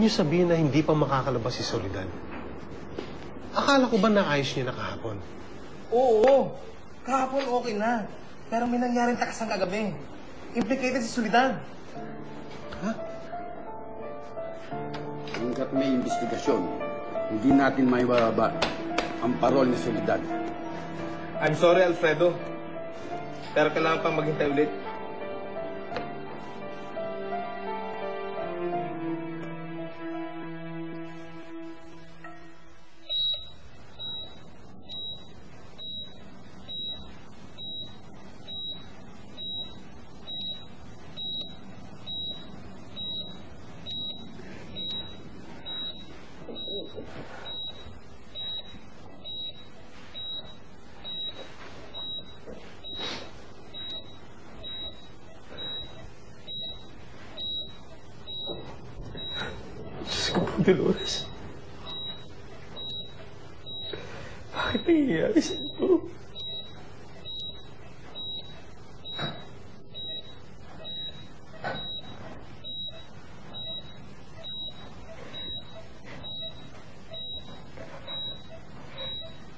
niyo sabihin na hindi pa makakalabas si Soledad? Akala ko ba naayos niya na kahapon? Oo, kahapon okay na. Pero may nangyaring takasang kagabi. Implicated si Soledad. Ha? Hanggat may investigasyon, hindi natin maibababa ang parol ni Soledad. I'm sorry, Alfredo. Pero kailangan pang maghintay ulit. Diyos ko po, Dolores. Bakit nangyayari sa ito?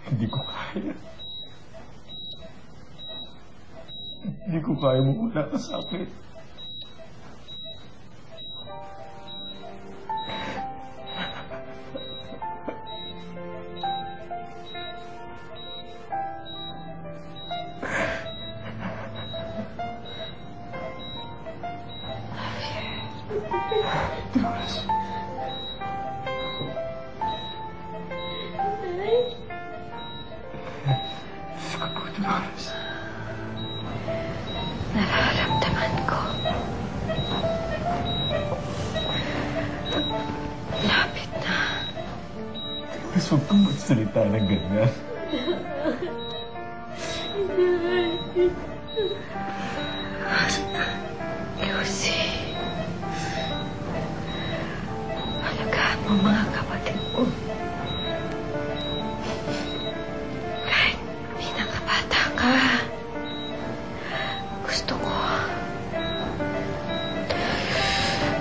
Hindi ko kaya. Hindi ko kaya mawala ka sa akin. Dolores. Diyos ko po, Dolores. Nararamdaman ko. Lapit na. Dolores, huwag kang magsalita ng ganyan. Lucy. Alagaan mo mga kapatid mo. Kahit pinakabata ka, gusto ko.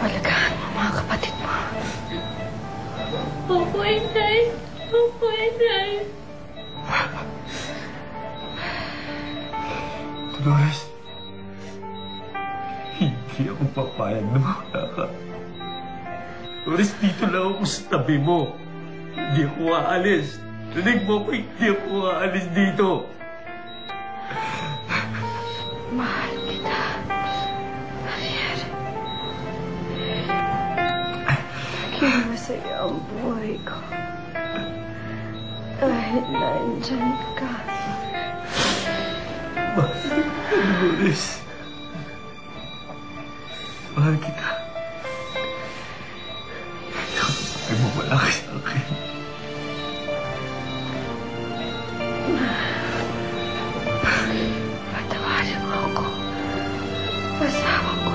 Alagaan mo mga kapatid mo. Opo, Inday. Opo, Inday. Dolores, hindi ako papayag na mawala ka. Dolores, dito lang ako sa tabi mo. Hindi ako aalis. Rinig mo ko, hindi ako aalis dito. Mahal kita, Javier. Naging masaya ang buhay ko. Dahil nandyan ka. Mahal kita, Dolores. Mahal kita. Ay, mawala ka sa akin. Patawarin mo ako. Asawa ko.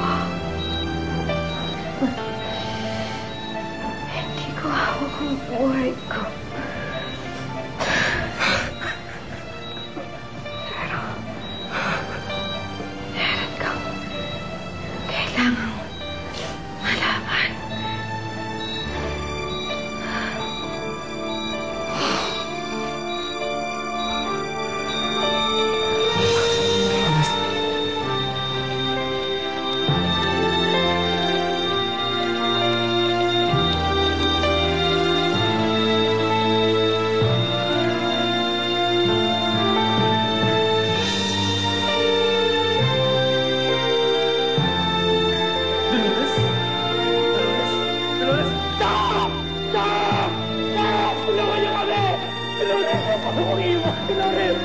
Hindi ko hawak ang buhay ko. Pero, meron kang kailangang malaman. Dolores? Dolores? Dolores? Stop! Stop! Stop! Tulungan niyo kami! Dolores! Huwag mo kong iwan! Dolores!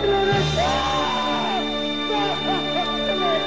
Dolores! Stop! Stop! Dolores!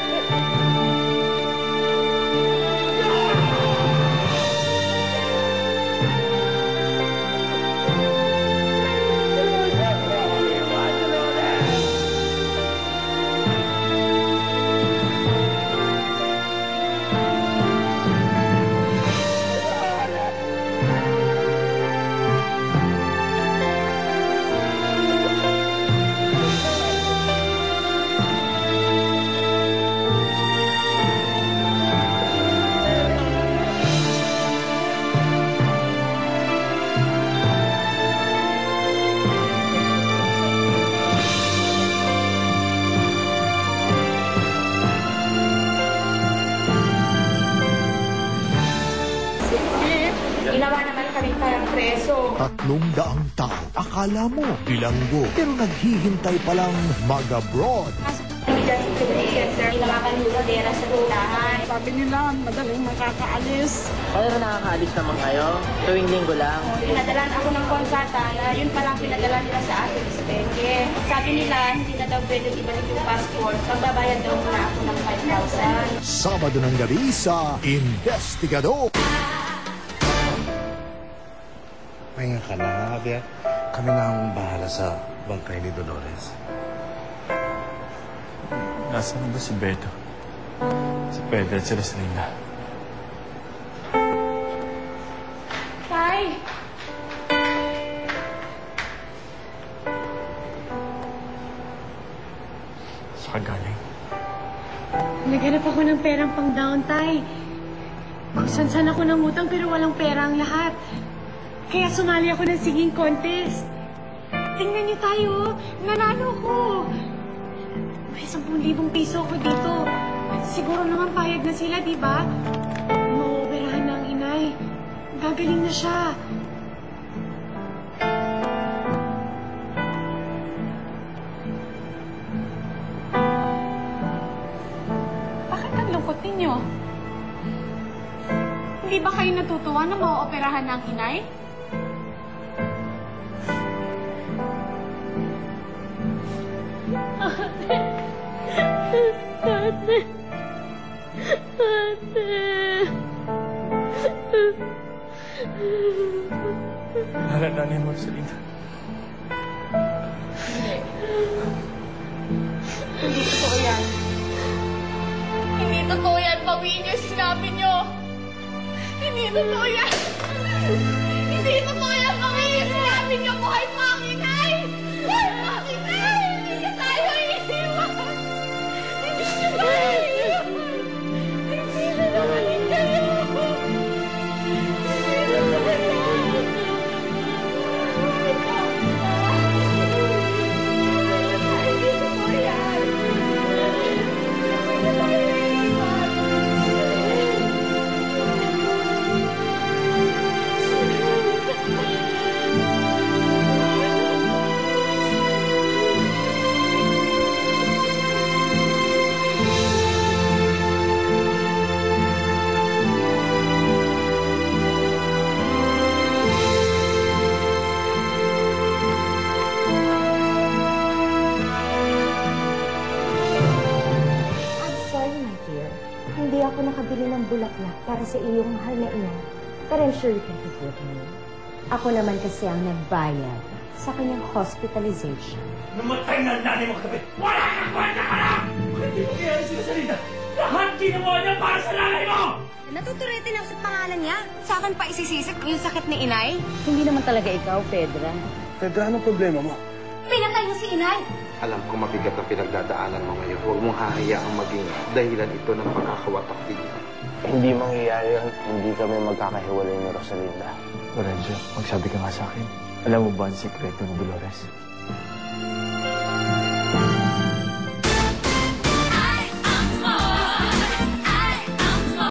300 tao. Akala mo bilanggo, pero naghihintay palang mag-abroad. Hindi nakakaluladera sa tulahan. Sabi nila, madaling makakaalis. Pero nakakaalis naman kayo? Tuwing linggo lang? Pinadalan ako ng kontrata na yun palang pinadala nila sa akin, Spenge. Sabi nila, hindi na daw pwede ibalik yung passport. Magbabayad daw muna ako ng 5,000. Sabado ng gabi sa Investigador. Pahinga ka na, Javier. Kami na ang bahala sa bangkay ni Dolores. Nasaan ba si Beto? Si Pedro at si Rosalinda? Tay! Saan ka galing? Naghanap ako ng perang pang down, Tay. Kung saan ako nangutang pero walang pera ang lahat. Kaya sumali ako ng singing contest. Tingnan niyo tayo, nanalo ko. May 10,000 piso ako dito. Siguro naman payag na sila, di ba? Maoperahan na ang inay. Gagaling na siya. Bakit ang lungkot ninyo? Hindi ba kayo natutuwa na maoperahan na ang inay? Ate! Nalalanin mo, Rosalinda. Hindi totoo yan. Hindi totoo yan. Bawiin niyo yung sinabi niyo. Hindi totoo yan. Hindi totoo yan. Bawiin yung sinabi niyo. Buhay pa ang inay! Buhay pa ang inay! Hindi niya tayo iiwan! Hindi niya tayo iiwan! Hindi na naman kayo! Hindi na naman Hindi totoo yan! I'm sorry, my dear. Hindi ako nakabili ng bulaklak para sa iyong mahal na ina. But I'm sure you can forgive me. Ako naman kasi ang nagbayad sa kanyang hospitalization. Namatay na ang nanay mo kagabi! Wala kang kwenta ka lang! Hindi mo kaya si Rosalinda! Lahat ginawa niya para sa nanay mo! Natuturetin ako sa pangalan niya. Sa akin pa isisisip yung sakit ni inay. Hindi naman talaga ikaw, Pedra. Pedra, anong problema mo? Pinatay mo si inay. Alam ko mabigat ang pinagdadaanan mo ngayon. Huwag mong hahayaang maging dahilan ito ng pagkakawatak din. Hindi mangyayari yan. Hindi kami magkakahiwalay ni Rosalinda. Lorenzo, magsabi ka nga sa akin. Alam mo ba ang sikreto ni Dolores?